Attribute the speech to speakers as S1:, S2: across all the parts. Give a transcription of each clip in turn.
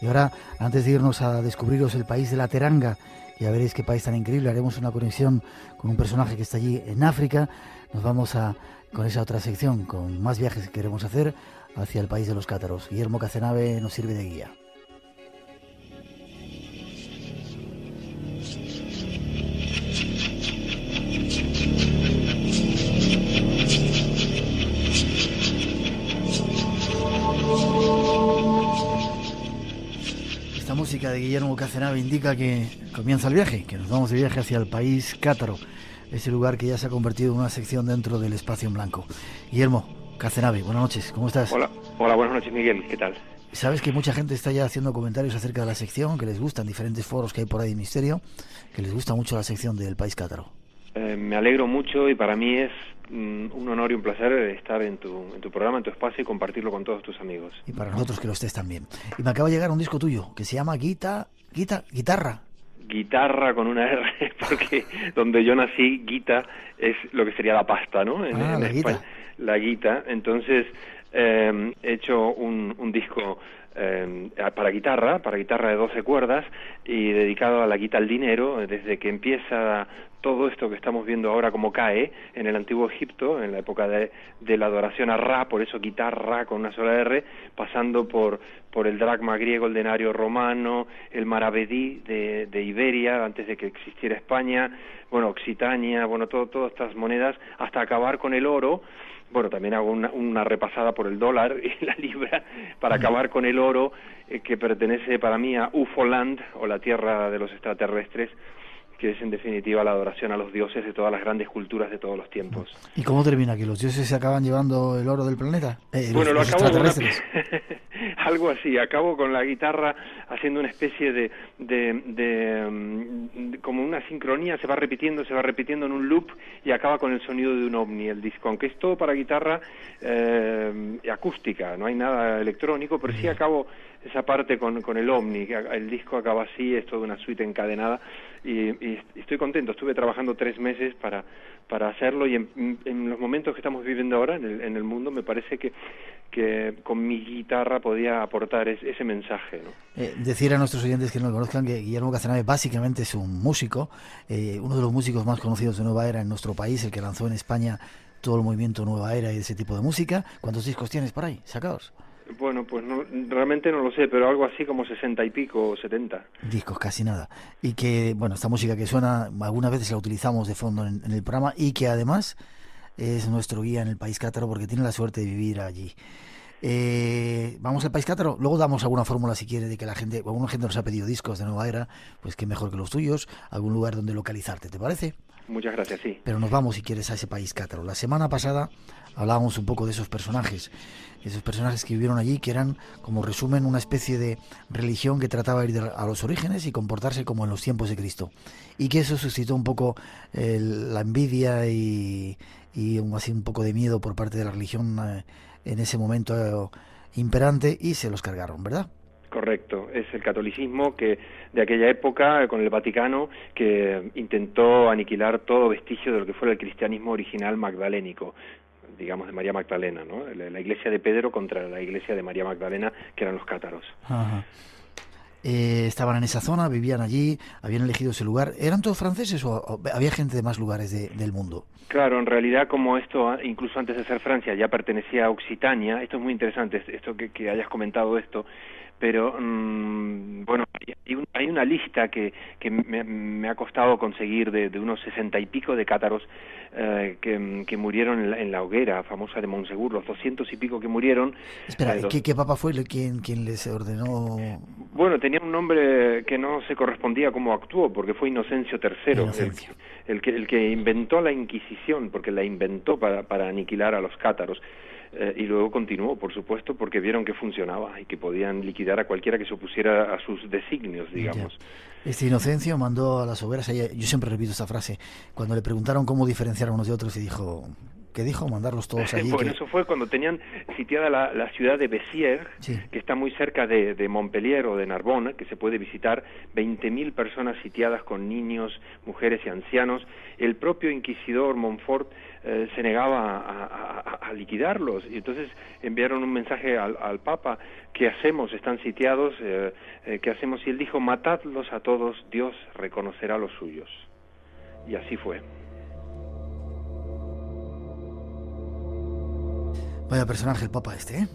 S1: Y ahora, antes de irnos a descubriros el país de la Teranga, ya veréis qué país tan increíble, haremos una conexión con un personaje que está allí en África. Nos vamos con esa otra sección, con más viajes que queremos hacer hacia el país de los cátaros. Guillermo Cazenave nos sirve de guía. Esta música de Guillermo Cazenave indica que comienza el viaje, que nos vamos de viaje hacia el país cátaro, ese lugar que ya se ha convertido en una sección dentro del espacio en blanco. Guillermo Cazenave, buenas noches, ¿cómo estás?
S2: Hola, buenas noches, Miguel, ¿qué tal?
S1: Sabes que mucha gente está ya haciendo comentarios acerca de la sección, que les gustan diferentes foros que hay por ahí de misterio, que les gusta mucho la sección del país cátaro.
S2: Me alegro mucho y para mí es un honor y un placer estar en tu programa, en tu espacio y compartirlo con todos tus amigos.
S1: Y para nosotros que lo estés también. Y me acaba de llegar un disco tuyo que se llama Guitarra.
S2: Guitarra con una R, porque donde yo nací, guita es lo que sería la pasta, ¿no? En
S1: la
S2: España,
S1: guita.
S2: La guita. Entonces he hecho un disco para guitarra de 12 cuerdas y dedicado a la guita al dinero, desde que empieza todo esto que estamos viendo ahora como cae en el antiguo Egipto, en la época de la adoración a Ra, por eso guitarra con una sola R, pasando por el dracma griego, el denario romano, el maravedí de Iberia, antes de que existiera España, bueno, Occitania, bueno, todas estas monedas, hasta acabar con el oro. Bueno, también hago una repasada por el dólar y la libra para acabar con el oro que pertenece para mí a UFOland, o la tierra de los extraterrestres, que es en definitiva la adoración a los dioses de todas las grandes culturas de todos los tiempos.
S1: ¿Y cómo termina? ¿Que los dioses se acaban llevando el oro del planeta?
S2: Bueno,
S1: los extraterrestres.
S2: Algo así, acabo con la guitarra haciendo una especie de como una sincronía, se va repitiendo en un loop y acaba con el sonido de un ovni el disco, aunque es todo para guitarra acústica, no hay nada electrónico, pero sí acabo esa parte con el ovni, el disco acaba así, es toda una suite encadenada y estoy contento. Estuve trabajando 3 meses para hacerlo y en los momentos que estamos viviendo ahora en el mundo me parece que con mi guitarra podía aportar ese mensaje, ¿no?
S1: Decir a nuestros oyentes que no lo conozcan que Guillermo Cazenave básicamente es un músico, uno de los músicos más conocidos de Nueva Era en nuestro país, el que lanzó en España todo el movimiento Nueva Era y ese tipo de música. ¿Cuántos discos tienes por ahí sacados?
S2: Bueno, pues realmente no lo sé, pero algo así como 60 y pico o 70.
S1: Discos, casi nada. Y que, bueno, esta música que suena, algunas veces la utilizamos de fondo en el programa y que además es nuestro guía en el país cátaro porque tiene la suerte de vivir allí. Vamos al país cátaro, luego damos alguna fórmula si quiere de que alguna gente nos ha pedido discos de Nueva Era, pues qué mejor que los tuyos, algún lugar donde localizarte, ¿te parece?
S2: Muchas gracias, sí.
S1: Pero nos vamos si quieres a ese país cátaro. La semana pasada hablábamos un poco de esos personajes que vivieron allí, que eran, como resumen, una especie de religión que trataba de ir a los orígenes y comportarse como en los tiempos de Cristo, y que eso suscitó un poco la envidia y así un poco de miedo por parte de la religión en ese momento imperante, y se los cargaron, ¿verdad?
S2: Correcto, es el catolicismo que de aquella época, con el Vaticano, que intentó aniquilar todo vestigio de lo que fuera el cristianismo original magdalénico, digamos de María Magdalena, ¿no? La iglesia de Pedro contra la iglesia de María Magdalena, que eran los cátaros.
S1: Ajá. Estaban en esa zona, vivían allí, habían elegido ese lugar. ¿Eran todos franceses o había gente de más lugares del mundo?
S2: Claro, en realidad como esto, incluso antes de ser Francia, ya pertenecía a Occitania. Esto es muy interesante, esto que hayas comentado esto, pero bueno, hay una lista que me ha costado conseguir de unos 60 y pico de cátaros que murieron en la hoguera famosa de Montsegur, los 200 y pico que murieron.
S1: Espera, ¿qué papa fue quien les ordenó?
S2: Bueno, tenía un nombre que no se correspondía a cómo actuó, porque fue Inocencio III,
S1: Inocencio.
S2: El que inventó la Inquisición, porque la inventó para aniquilar a los cátaros. Y luego continuó, por supuesto, porque vieron que funcionaba y que podían liquidar a cualquiera que se opusiera a sus designios, digamos.
S1: Ya. Este Inocencio mandó a las hogueras, yo siempre repito esta frase, cuando le preguntaron cómo diferenciar a unos de otros y dijo, que dijo mandarlos todos allí.
S2: Bueno, eso fue cuando tenían sitiada la ciudad de Béziers,
S1: Sí.
S2: que está muy cerca de Montpellier o de Narbonne, que se puede visitar, 20.000 personas sitiadas con niños, mujeres y ancianos. El propio inquisidor Montfort se negaba a liquidarlos, y entonces enviaron un mensaje al Papa: ¿qué hacemos? Están sitiados, ¿qué hacemos? Y él dijo: matadlos a todos, Dios reconocerá los suyos. Y así fue.
S1: Vaya personaje el Papa este, ¿eh?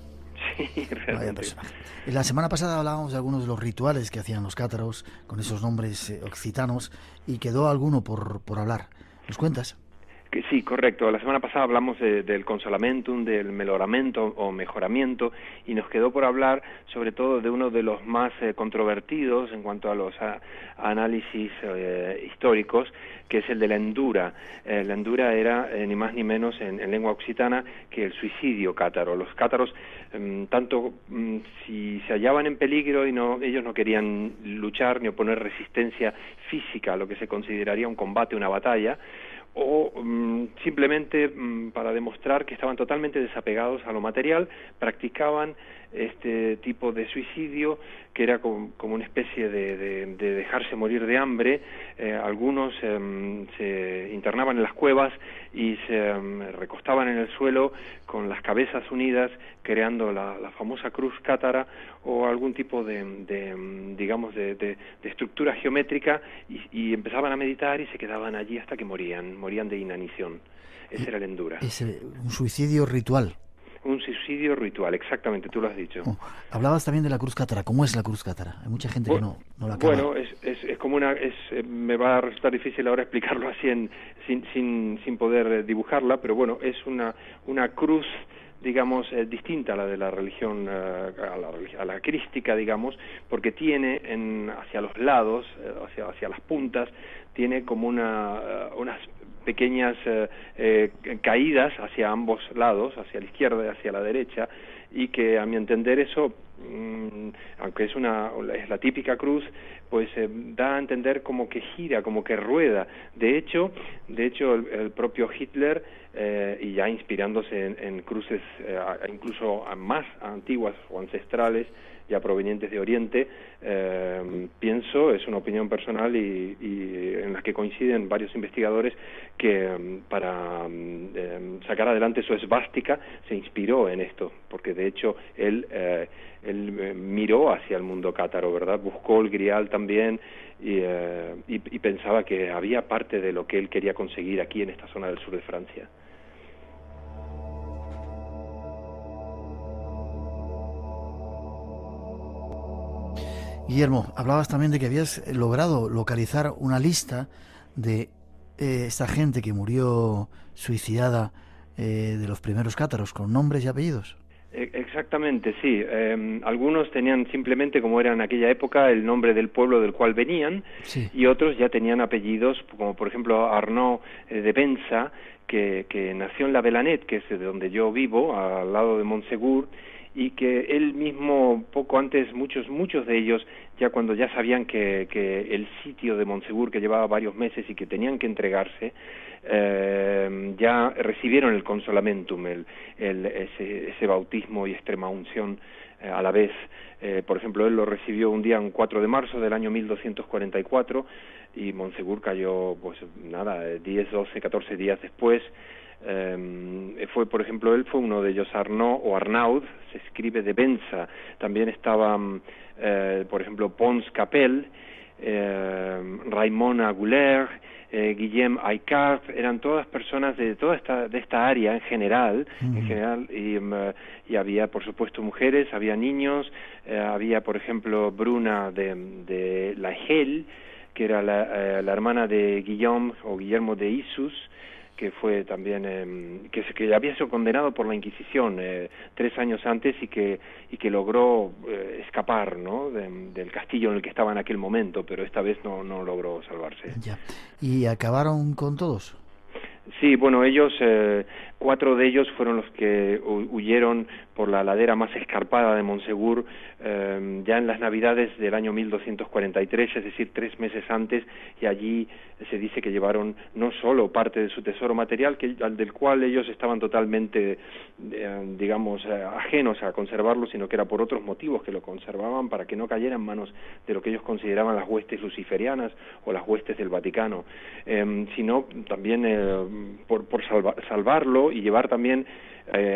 S2: Sí, realmente.
S1: Vaya personaje. La semana pasada hablábamos de algunos de los rituales que hacían los cátaros con esos nombres occitanos, y quedó alguno por hablar. ¿Nos cuentas?
S2: Sí, correcto. La semana pasada hablamos del consolamentum, del meloramento o mejoramiento, y nos quedó por hablar sobre todo de uno de los más controvertidos en cuanto a los análisis históricos, que es el de la endura. La endura era ni más ni menos en lengua occitana que el suicidio cátaro. Los cátaros, si se hallaban en peligro y ellos no querían luchar ni oponer resistencia física a lo que se consideraría un combate, una batalla, o simplemente para demostrar que estaban totalmente desapegados a lo material, practicaban este tipo de suicidio, que era como una especie de dejarse morir de hambre. Algunos se internaban en las cuevas y se recostaban en el suelo con las cabezas unidas, creando la famosa cruz cátara, o algún tipo digamos de estructura geométrica, y empezaban a meditar y se quedaban allí hasta que morían de inanición. Ese era el endura.
S1: Es un suicidio ritual.
S2: Un suicidio ritual, exactamente, tú lo has dicho.
S1: Hablabas también de la cruz cátara. ¿Cómo es la cruz cátara? Hay mucha gente que no la acaba.
S2: Bueno, es como me va a resultar difícil ahora explicarlo así sin poder dibujarla, pero bueno, es una cruz, digamos, distinta a la de la religión, a la crística, digamos, porque tiene hacia los lados, hacia las puntas, tiene como unas pequeñas caídas hacia ambos lados, hacia la izquierda y hacia la derecha, y que, a mi entender, eso, aunque es la típica cruz, pues da a entender como que gira, como que rueda. De hecho el propio Hitler, y ya inspirándose en cruces incluso más antiguas o ancestrales, ya provenientes de Oriente, pienso, es una opinión personal y en la que coinciden varios investigadores, que para sacar adelante su esvástica se inspiró en esto, porque de hecho él miró hacia el mundo cátaro, ¿verdad? Buscó el grial también, y pensaba que había parte de lo que él quería conseguir aquí en esta zona del sur de Francia.
S1: Guillermo, hablabas también de que habías logrado localizar una lista de esta gente que murió suicidada, de los primeros cátaros, con nombres y apellidos.
S2: Exactamente, sí. Algunos tenían simplemente, como era en aquella época, el nombre del pueblo del cual venían, sí. Y otros ya tenían apellidos, como por ejemplo Arnaud de Benza, que nació en la Belanette, que es de donde yo vivo, al lado de Montsegur, y que él mismo, poco antes, muchos de ellos, ya cuando ya sabían que el sitio de Montsegur, que llevaba varios meses y que tenían que entregarse, ya recibieron el consolamentum, ese bautismo y extrema unción a la vez. Por ejemplo, él lo recibió un 4 de marzo del año 1244, y Montsegur cayó, 10, 12, 14 días después. Por ejemplo, él fue uno de ellos. Arnaud se escribe de Benza. También estaban, por ejemplo, Pons Capel, Raymond Aguilère, Guillem Aicard. Eran todas personas de esta área en general, y había, por supuesto, mujeres, había niños, había, por ejemplo, Bruna de La Helle, que era la hermana de Guillermo de Issus, que fue también que había sido condenado por la Inquisición 3 años antes, y que logró escapar, ¿no?, del castillo en el que estaba en aquel momento, pero esta vez no logró salvarse.
S1: Ya. ¿Y acabaron con todos?
S2: Sí, bueno, ellos, 4 de ellos fueron los que huyeron por la ladera más escarpada de Montsegur, ya en las Navidades del año 1243, es decir, 3 meses antes, y allí se dice que llevaron no solo parte de su tesoro material, del cual ellos estaban totalmente, ajenos a conservarlo, sino que era por otros motivos que lo conservaban, para que no cayera en manos de lo que ellos consideraban las huestes luciferianas o las huestes del Vaticano, sino también por salvarlo y llevar también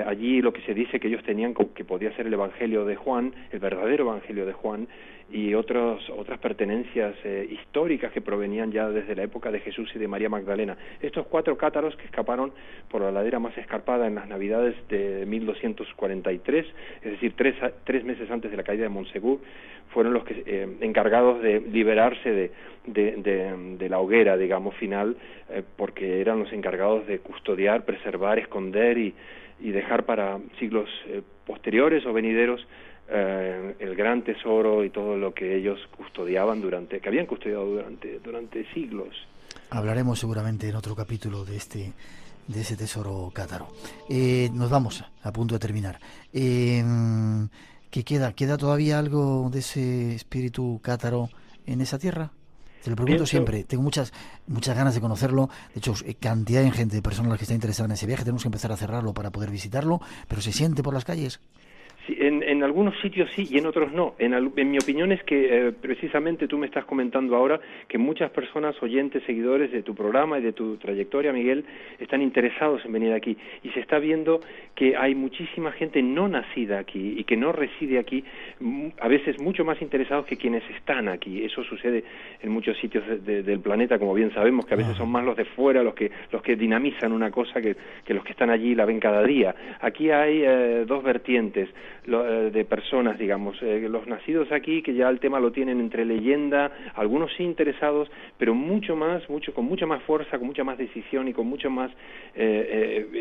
S2: allí lo que se dice que ellos tenían, que podía ser el Evangelio de Juan, el verdadero Evangelio de Juan, y otras pertenencias históricas que provenían ya desde la época de Jesús y de María Magdalena. Estos 4 cátaros que escaparon por la ladera más escarpada en las Navidades de 1243, es decir, 3 meses antes de la caída de Montsegur, fueron los que encargados de liberarse de la hoguera, digamos, final, porque eran los encargados de custodiar, preservar, esconder y dejar para siglos posteriores o venideros el gran tesoro y todo lo que ellos custodiaban que habían custodiado durante siglos.
S1: Hablaremos seguramente en otro capítulo de ese tesoro cátaro. Nos vamos a punto de terminar. ¿Qué queda? ¿Queda todavía algo de ese espíritu cátaro en esa tierra? Te lo pregunto siempre, tengo muchas ganas de conocerlo. De hecho, cantidad de gente, de personas que están interesadas en ese viaje. Tenemos que empezar a cerrarlo para poder visitarlo, pero ¿se siente por las calles?
S2: Sí, en algunos sitios sí y en otros no. En mi opinión es que precisamente tú me estás comentando ahora que muchas personas, oyentes, seguidores de tu programa y de tu trayectoria, Miguel, están interesados en venir aquí. Y se está viendo que hay muchísima gente no nacida aquí y que no reside aquí, a veces mucho más interesados que quienes están aquí. Eso sucede en muchos sitios del planeta, como bien sabemos, que a veces son más los de fuera los que dinamizan una cosa que los que están allí y la ven cada día. Aquí hay 2 vertientes de personas, digamos, los nacidos aquí, que ya el tema lo tienen entre leyenda, algunos sí interesados, pero con mucha más fuerza, con mucha más decisión y con mucha más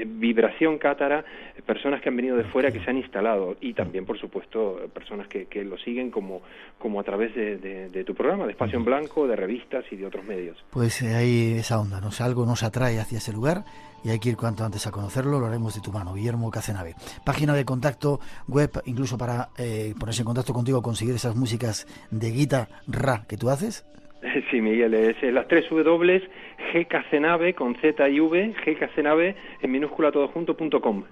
S2: vibración cátara, personas que han venido de fuera, que se han instalado, y también, por supuesto, personas que lo siguen como a través de tu programa, de Espacio en Blanco, de revistas y de otros medios.
S1: Pues hay esa onda, algo nos atrae hacia ese lugar y hay que ir cuanto antes a conocerlo. Lo haremos de tu mano. Guillermo Cazenave. Página de contacto, web, incluso para ponerse en contacto contigo, conseguir esas músicas de guitarra que tú haces.
S2: Sí, Miguel, es las 3 W, gcazenave con Z y V, gcazenave en minúscula todo junto.com.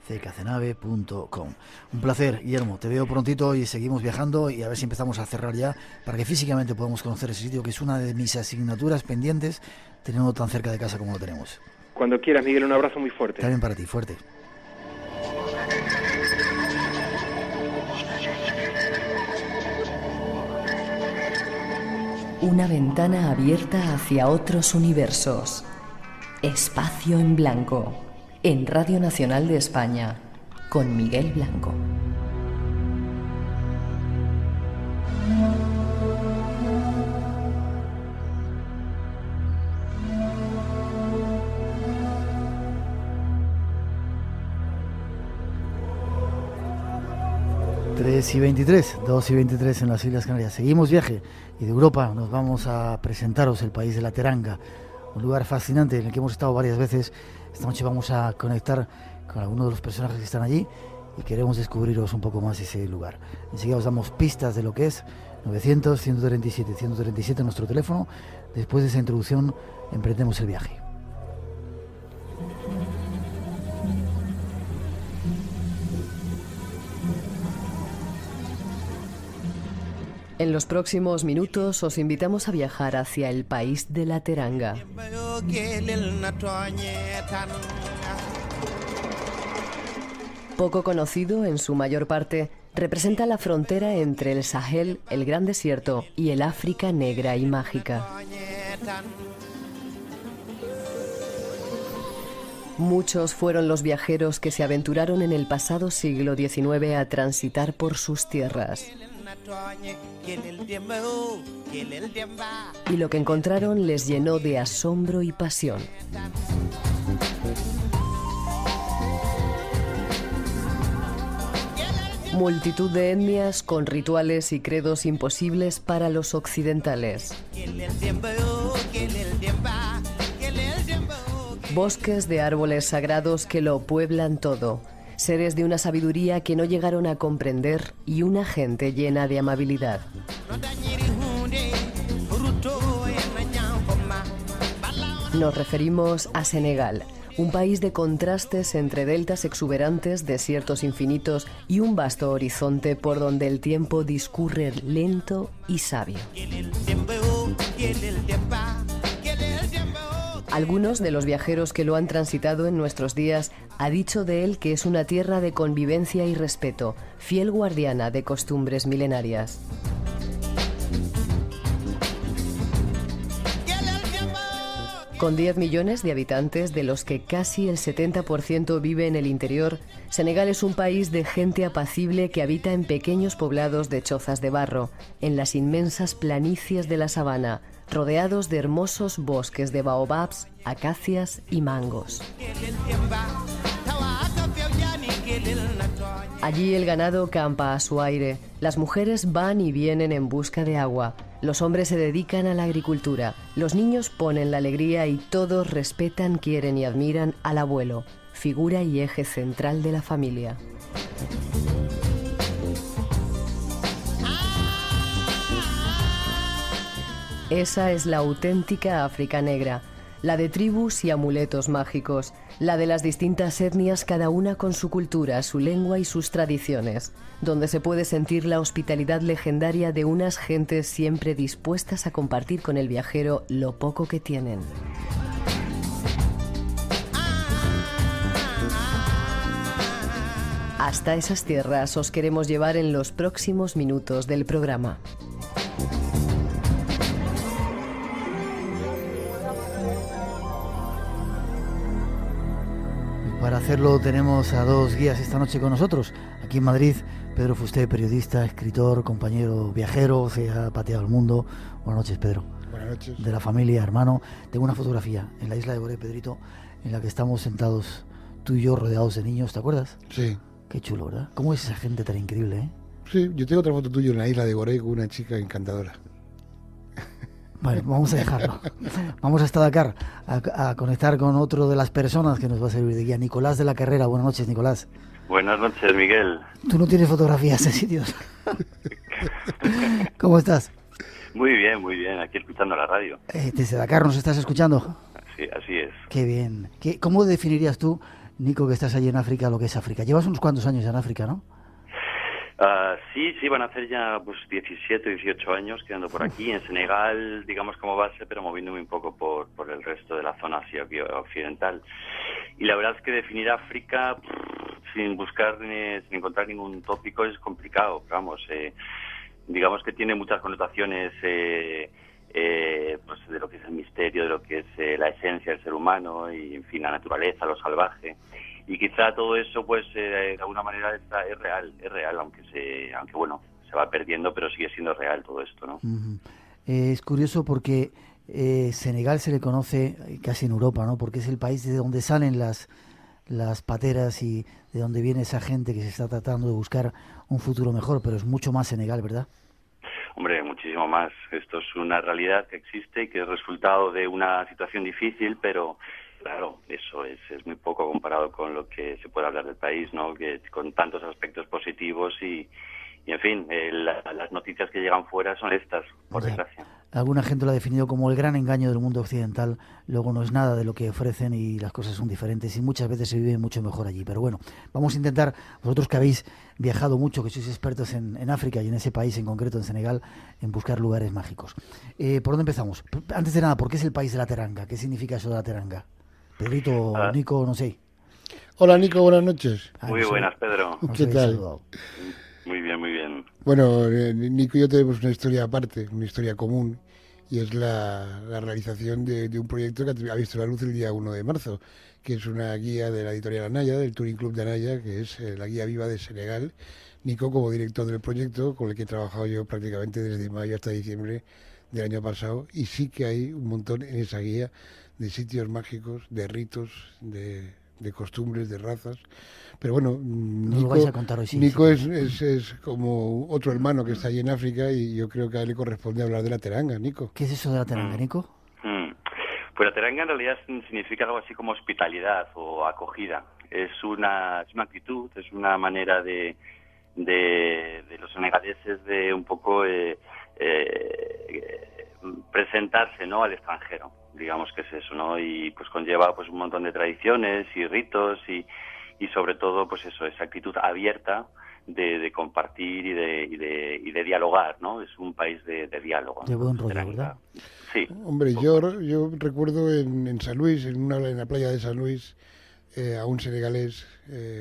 S1: ccazenave.com. Un placer, Guillermo, te veo prontito y seguimos viajando, y a ver si empezamos a cerrar ya para que físicamente podamos conocer ese sitio, que es una de mis asignaturas pendientes, teniendo tan cerca de casa como lo tenemos.
S2: Cuando quieras, Miguel, un abrazo muy fuerte.
S1: También para ti, fuerte.
S3: Una ventana abierta hacia otros universos. Espacio en Blanco, en Radio Nacional de España, con Miguel Blanco.
S1: Y 23, 2 y 23 en las Islas Canarias. Seguimos viaje y de Europa nos vamos a presentaros el país de la Teranga, un lugar fascinante en el que hemos estado varias veces. Esta noche vamos a conectar con algunos de los personajes que están allí y queremos descubriros un poco más ese lugar. Enseguida os damos pistas de lo que es. 900-137-137 nuestro teléfono. Después de esa introducción emprendemos el viaje.
S3: En los próximos minutos os invitamos a viajar hacia el país de la Teranga. Poco conocido en su mayor parte, representa la frontera entre el Sahel, el Gran Desierto, y el África negra y mágica. Muchos fueron los viajeros que se aventuraron en el pasado siglo XIX a transitar por sus tierras. Y lo que encontraron les llenó de asombro y pasión. Multitud de etnias con rituales y credos imposibles para los occidentales. Bosques de árboles sagrados que lo pueblan todo. seres de una sabiduría que no llegaron a comprender y una gente llena de amabilidad. Nos referimos a Senegal, un país de contrastes entre deltas exuberantes, desiertos infinitos y un vasto horizonte por donde el tiempo discurre lento y sabio. Algunos de los viajeros que lo han transitado en nuestros días ha dicho de él que es una tierra de convivencia y respeto, fiel guardiana de costumbres milenarias. Con 10 millones de habitantes, de los que casi el 70% vive en el interior, Senegal es un país de gente apacible que habita en pequeños poblados de chozas de barro, en las inmensas planicies de la sabana, rodeados de hermosos bosques de baobabs, acacias y mangos. Allí el ganado campa a su aire, las mujeres van y vienen en busca de agua, los hombres se dedican a la agricultura, los niños ponen la alegría y todos respetan, quieren y admiran al abuelo, figura y eje central de la familia. Esa es la auténtica África negra, la de tribus y amuletos mágicos, la de las distintas etnias, cada una con su cultura, su lengua y sus tradiciones, donde se puede sentir la hospitalidad legendaria de unas gentes siempre dispuestas a compartir con el viajero lo poco que tienen. Hasta esas tierras os queremos llevar en los próximos minutos del programa.
S1: Para hacerlo tenemos a dos guías esta noche con nosotros. Aquí en Madrid, Pedro Fusté, periodista, escritor, compañero viajero, se ha pateado el mundo. Buenas noches, Pedro.
S4: Buenas noches.
S1: De la familia, hermano. Tengo una fotografía en la isla de Gorée, Pedrito, en la que estamos sentados tú y yo rodeados de niños, ¿te acuerdas?
S4: Sí.
S1: Qué chulo, ¿verdad? ¿Cómo es esa gente tan increíble, eh?
S4: Sí, yo tengo otra foto tuya en la isla de Gorée con una chica encantadora.
S1: Vale, vamos a dejarlo. Vamos hasta Dakar a conectar con otro de las personas que nos va a servir de guía, Nicolás de la Carrera. Buenas noches, Nicolás.
S5: Buenas noches, Miguel.
S1: Tú no tienes fotografías de sitios. ¿Cómo estás?
S5: Muy bien, aquí escuchando la radio.
S1: Desde Dakar nos estás escuchando.
S5: Así es.
S1: Qué bien. ¿Cómo definirías tú, Nico, que estás allí en África, lo que es África? Llevas unos cuantos años en África, ¿no?
S5: Sí, van a hacer ya pues 17, 18 años quedando por aquí, en Senegal, digamos como base, pero moviéndome un poco por el resto de la zona asia occidental. Y la verdad es que definir África sin encontrar ningún tópico es complicado, vamos, digamos que tiene muchas connotaciones pues de lo que es el misterio, de lo que es la esencia del ser humano y, en fin, la naturaleza, lo salvaje. Y quizá todo eso, pues, de alguna manera es real, aunque bueno, se va perdiendo, pero sigue siendo real todo esto, ¿no?
S1: Uh-huh. Es curioso porque Senegal se le conoce casi en Europa, ¿no? Porque es el país de donde salen las pateras y de donde viene esa gente que se está tratando de buscar un futuro mejor, pero es mucho más Senegal, ¿verdad?
S5: Hombre, muchísimo más. Esto es una realidad que existe y que es resultado de una situación difícil, pero claro, eso es muy poco comparado con lo que se puede hablar del país, ¿no? Que con tantos aspectos positivos y en fin, las noticias que llegan fuera son estas, por desgracia.
S1: Alguna gente lo ha definido como el gran engaño del mundo occidental, luego no es nada de lo que ofrecen y las cosas son diferentes y muchas veces se vive mucho mejor allí. Pero bueno, vamos a intentar, vosotros que habéis viajado mucho, que sois expertos en África y en ese país en concreto, en Senegal, en buscar lugares mágicos. ¿Por dónde empezamos? Antes de nada, ¿por qué es el país de la teranga? ¿Qué significa eso de la teranga? Pedrito, Nico, no sé.
S4: Hola, Nico, buenas noches.
S5: Muy buenas, Pedro.
S4: ¿Qué tal?
S5: Muy bien.
S4: Bueno, Nico y yo tenemos una historia aparte, una historia común, y es la realización de un proyecto que ha visto la luz el día 1 de marzo, que es una guía de la editorial Anaya, del Touring Club de Anaya, que es la guía viva de Senegal. Nico como director del proyecto, con el que he trabajado yo prácticamente desde mayo hasta diciembre del año pasado, y sí que hay un montón en esa guía de sitios mágicos, de ritos, de costumbres, de razas. Pero bueno, Nico es como otro hermano que está allí en África y yo creo que a él le corresponde hablar de la teranga, Nico.
S1: ¿Qué es eso de la teranga, Nico?
S5: Pues la teranga en realidad significa algo así como hospitalidad o acogida. es una actitud, es una manera de los senegaleses de un poco presentarse, ¿no?, al extranjero, digamos que es eso, ¿no? Y pues conlleva pues un montón de tradiciones y ritos y sobre todo pues eso, esa actitud abierta de compartir y de dialogar, ¿no? Es un país de diálogo,
S1: de buen rollo,
S5: tranca.
S1: ¿verdad?
S5: Sí.
S4: Hombre, yo recuerdo en San Luis, en la playa de San Luis, a un senegalés,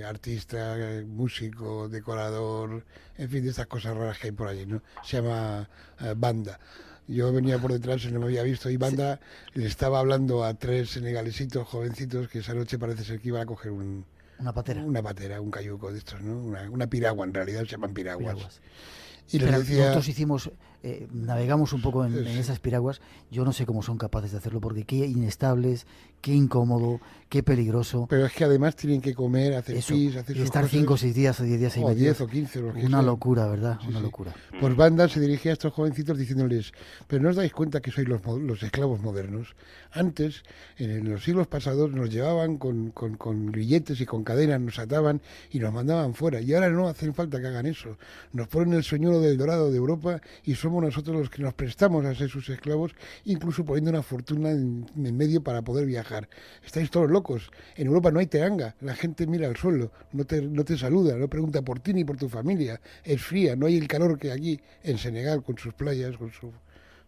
S4: artista, músico, decorador, en fin, de estas cosas raras que hay por allí, ¿no? Se llama Banda. Yo venía por detrás y no me había visto, y Banda le estaba hablando a 3 senegalesitos jovencitos que esa noche parece ser que iban a coger
S1: Una patera.
S4: un cayuco de estos, ¿no? Una piragua, en realidad se llaman piraguas. Y
S1: Pero
S4: les decía...
S1: nosotros navegamos un poco en esas piraguas. Yo no sé cómo son capaces de hacerlo, porque qué inestables, qué incómodo, qué peligroso.
S4: Pero es que además tienen que comer, hacer pis, hacer
S1: y
S4: sus
S1: estar
S4: cosas.
S1: 5 o 6 días o 10 días ahí
S4: O
S1: metidos.
S4: 10 o 15.
S1: Una locura, ¿verdad?
S4: Sí,
S1: una
S4: sí.
S1: locura.
S4: Pues Banda se dirigía a estos jovencitos diciéndoles: pero no os dais cuenta que sois los esclavos modernos. Antes, en los siglos pasados, nos llevaban con grilletes y con cadenas, nos ataban y nos mandaban fuera. Y ahora no hacen falta que hagan eso. Nos ponen el señuelo del dorado de Europa y somos nosotros los que nos prestamos a ser sus esclavos, incluso poniendo una fortuna en medio para poder viajar. Estáis todos locos. En Europa no hay teranga. La gente mira al suelo, no te saluda, no pregunta por ti ni por tu familia. Es fría, no hay el calor que aquí en Senegal, con sus playas, con su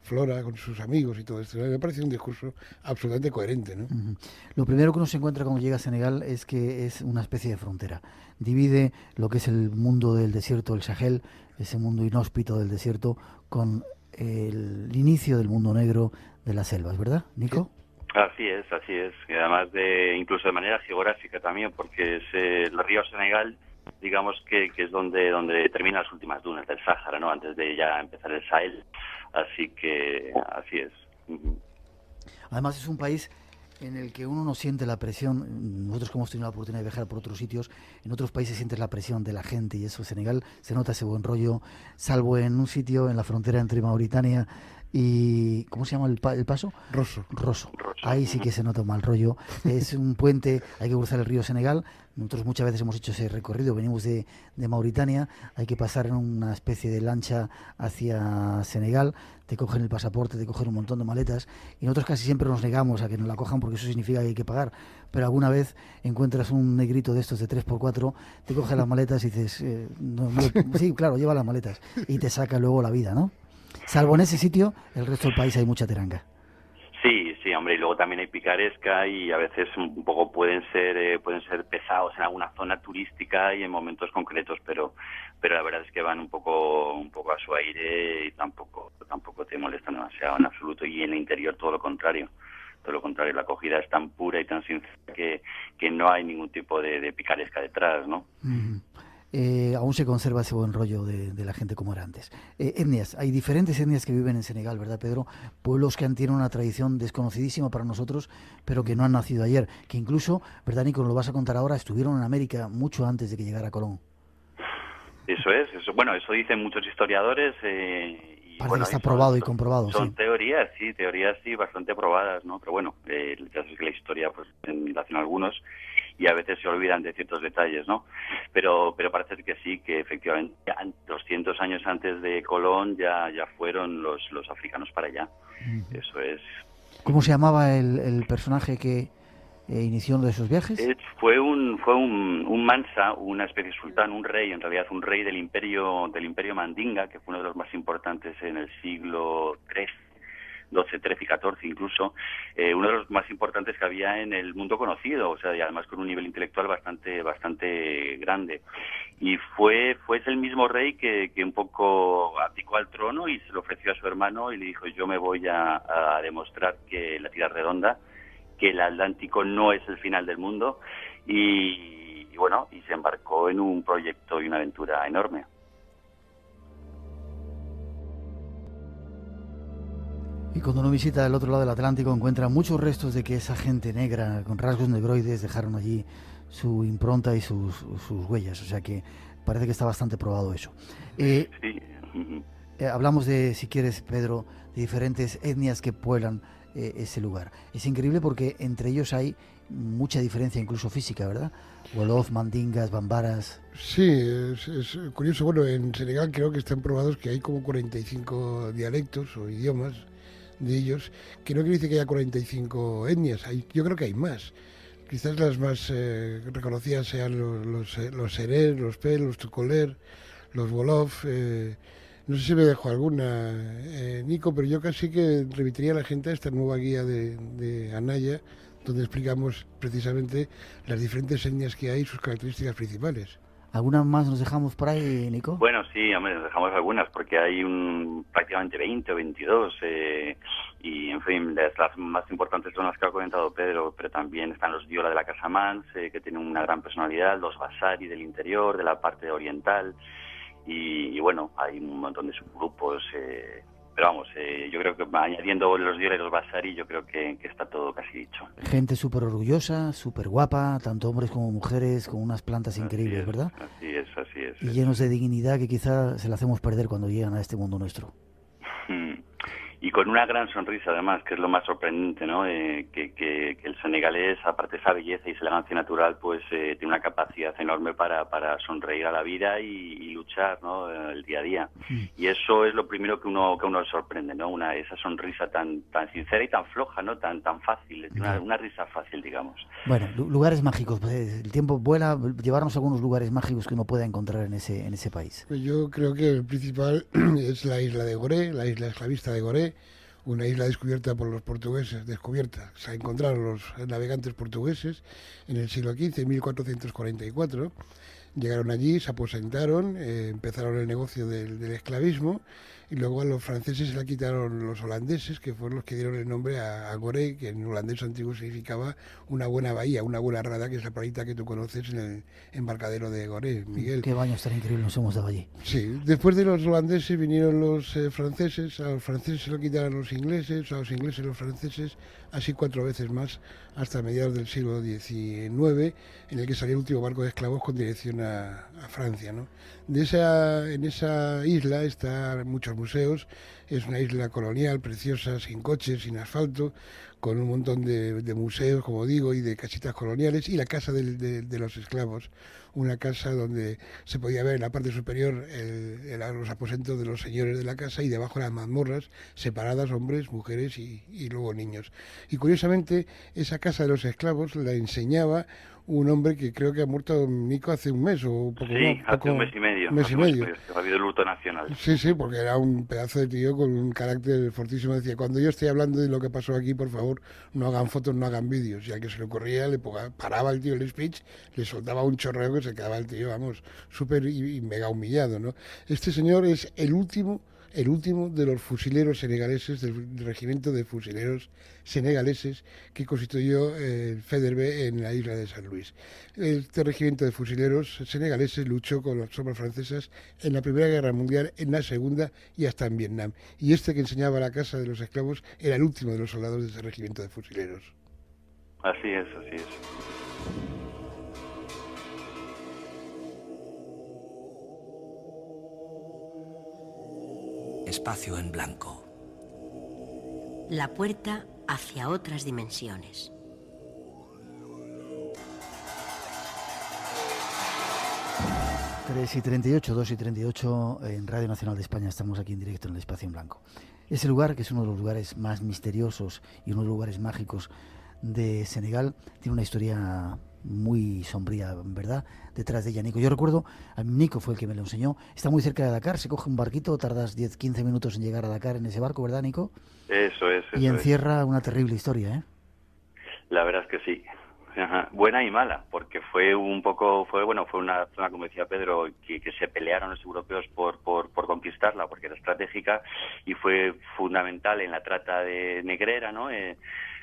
S4: flora, con sus amigos y todo esto. Me parece un discurso absolutamente coherente, ¿no?
S1: Uh-huh. Lo primero que uno se encuentra cuando llega a Senegal es que es una especie de frontera. Divide lo que es el mundo del desierto, el Sahel, ese mundo inhóspito del desierto, con el inicio del mundo negro de las selvas, ¿verdad, Nico?
S5: Así es. Y además incluso de manera geográfica también, porque es el río Senegal, digamos que es donde terminan las últimas dunas del Sáhara, ¿no? Antes de ya empezar el Sahel. Así que así es.
S1: Además es un país en el que uno no siente la presión. Nosotros, que hemos tenido la oportunidad de viajar por otros sitios, en otros países sientes la presión de la gente, y eso en Senegal se nota ese buen rollo, salvo en un sitio en la frontera entre Mauritania y... ¿cómo se llama el paso? Rosso. Ahí sí que se nota un mal rollo. Es un puente, hay que cruzar el río Senegal. Nosotros muchas veces hemos hecho ese recorrido, venimos de Mauritania, hay que pasar en una especie de lancha hacia Senegal, te cogen el pasaporte, te cogen un montón de maletas, y nosotros casi siempre nos negamos a que nos la cojan porque eso significa que hay que pagar, pero alguna vez encuentras un negrito de estos de 3x4, te coge las maletas y dices, sí, claro, lleva las maletas, y te saca luego la vida, ¿no? Salvo en ese sitio, el resto del país hay mucha teranga.
S5: Sí, hombre, y luego también hay picaresca y a veces un poco pueden ser pesados en alguna zona turística y en momentos concretos, pero la verdad es que van un poco a su aire y tampoco te molestan demasiado en absoluto, y en el interior todo lo contrario, la acogida es tan pura y tan sincera que no hay ningún tipo de picaresca detrás, ¿no?
S1: Uh-huh. Aún se conserva ese buen rollo de la gente como era antes. Etnias, hay diferentes etnias que viven en Senegal, ¿verdad, Pedro? Pueblos que tienen una tradición desconocidísima para nosotros, pero que no han nacido ayer, que incluso, ¿verdad, Nico? Nos lo vas a contar ahora, estuvieron en América mucho antes de que llegara Colón.
S5: Eso dicen muchos historiadores.
S1: Parece que está probado y comprobado.
S5: Son teorías bastante probadas, ¿no? Pero bueno, ya sabes que la historia pues la hacen algunos y a veces se olvidan de ciertos detalles, ¿no? Pero parece que sí, que efectivamente 200 años antes de Colón ya fueron los africanos para allá. Uh-huh. Eso es.
S1: ¿Cómo se llamaba el personaje que inició uno de esos viajes?
S5: Fue un mansa, una especie de sultán, un rey, en realidad un rey del imperio Mandinga, que fue uno de los más importantes en el siglo XIII, XII, XIII y XIV incluso, uno de los más importantes que había en el mundo conocido, o sea, y además con un nivel intelectual bastante grande. Y fue el mismo rey que un poco abdicó al trono y se lo ofreció a su hermano y le dijo: yo me voy a demostrar que la Tierra es redonda, que el Atlántico no es el final del mundo, y se embarcó en un proyecto y una aventura enorme.
S1: Y cuando uno visita el otro lado del Atlántico encuentra muchos restos de que esa gente negra con rasgos negroides dejaron allí su impronta y sus huellas, o sea que parece que está bastante probado eso.
S5: Sí.
S1: Hablamos de, si quieres, Pedro, de diferentes etnias que pueblan ese lugar. Es increíble porque entre ellos hay mucha diferencia, incluso física, ¿verdad? Wolof, mandingas, bambaras.
S4: Sí, es curioso. Bueno, en Senegal creo que están probados que hay como 45 dialectos o idiomas de ellos, que no quiere decir que haya 45 etnias, yo creo que hay más. Quizás las más reconocidas sean los Serer, los Pel, los Tucoler, los Wolof. No sé si me dejo alguna, Nico, pero yo casi que remitiría a la gente a esta nueva guía de Anaya, donde explicamos precisamente las diferentes etnias que hay y sus características principales.
S1: ¿Alguna más nos dejamos por ahí, Nico?
S5: Bueno, sí, hombre, nos dejamos algunas, porque hay prácticamente 20 o 22, y en fin, las más importantes son las que ha comentado Pedro, pero también están los Diola de la Casamance, que tienen una gran personalidad, los Basari del interior, de la parte oriental, y bueno, hay un montón de subgrupos, pero vamos, yo creo que añadiendo los Diola y los Basari, yo creo que está todo casi dicho.
S1: Gente súper orgullosa, súper guapa, tanto hombres como mujeres, con unas plantas increíbles, ¿verdad?
S5: Así es.
S1: Y llenos de dignidad que quizá se la hacemos perder cuando llegan a este mundo nuestro.
S5: Y con una gran sonrisa, además, que es lo más sorprendente, ¿no? Que el senegalés, aparte de esa belleza y esa elegancia natural, pues tiene una capacidad enorme para sonreír a la vida y luchar, ¿no? El día a día. Y eso es lo primero que uno le sorprende, ¿no? Esa sonrisa tan sincera y tan floja, ¿no? Tan fácil, una risa fácil, digamos.
S1: Bueno, lugares mágicos, pues, el tiempo vuela, llevarnos a algunos lugares mágicos que uno pueda encontrar en ese país.
S4: Pues yo creo que el principal es la isla de Gorée, la isla esclavista de Gorée, una isla descubierta por los portugueses, se encontraron los navegantes portugueses en el siglo XV, en 1444. Llegaron allí, se aposentaron, empezaron el negocio del esclavismo, y luego a los franceses se la quitaron los holandeses, que fueron los que dieron el nombre a Gorée, que en holandés antiguo significaba una buena bahía, una buena rada, que es la playita que tú conoces en el embarcadero de Gorée, Miguel.
S1: Qué baños tan increíbles nos hemos dado allí.
S4: Sí, después de los holandeses vinieron los franceses, a los franceses se lo quitaron los ingleses, a los ingleses los franceses, así 4 veces más, hasta mediados del siglo XIX, en el que salió el último barco de esclavos con dirección a Francia, ¿no? En esa isla están muchos museos, es una isla colonial, preciosa, sin coches, sin asfalto, con un montón de museos, como digo, y de casitas coloniales, y la casa de los esclavos, una casa donde se podía ver en la parte superior los aposentos de los señores de la casa, y debajo las mazmorras, separadas, hombres, mujeres y luego niños. Y curiosamente, esa casa de los esclavos la enseñaba un hombre que creo que ha muerto, Nico, hace un mes o un poco más.
S5: Sí, hace un mes y medio. Ha habido luto nacional.
S4: Sí, porque era un pedazo de tío con un carácter fortísimo. Decía, cuando yo estoy hablando de lo que pasó aquí, por favor, no hagan fotos, no hagan vídeos. Y al que se le ocurría, paraba el tío el speech, le soltaba un chorreo que se quedaba el tío, vamos, súper y mega humillado, ¿no? Este señor es el último de los fusileros senegaleses, del regimiento de fusileros senegaleses que constituyó el FEDERBE en la isla de San Luis. Este regimiento de fusileros senegaleses luchó con las tropas francesas en la Primera Guerra Mundial, en la Segunda y hasta en Vietnam. Y este que enseñaba la casa de los esclavos era el último de los soldados de ese regimiento de fusileros.
S5: Así es.
S6: Espacio en blanco.
S7: La puerta hacia otras dimensiones.
S1: Tres y 38, 2 y 38 en Radio Nacional de España. Estamos aquí en directo en el Espacio en Blanco. Ese lugar, que es uno de los lugares más misteriosos y uno de los lugares mágicos de Senegal, tiene una historia muy sombría, ¿verdad?, detrás de ella. Nico, yo recuerdo, Nico fue el que me lo enseñó, está muy cerca de Dakar, se coge un barquito, tardas 10-15 minutos en llegar a Dakar en ese barco, ¿verdad, Nico?
S5: Eso es.
S1: Y encierra una terrible historia, ¿eh?
S5: La verdad es que sí. Ajá. Buena y mala, porque fue una zona, como decía Pedro, que se pelearon los europeos por conquistarla, porque era estratégica y fue fundamental en la trata de negrera, ¿no?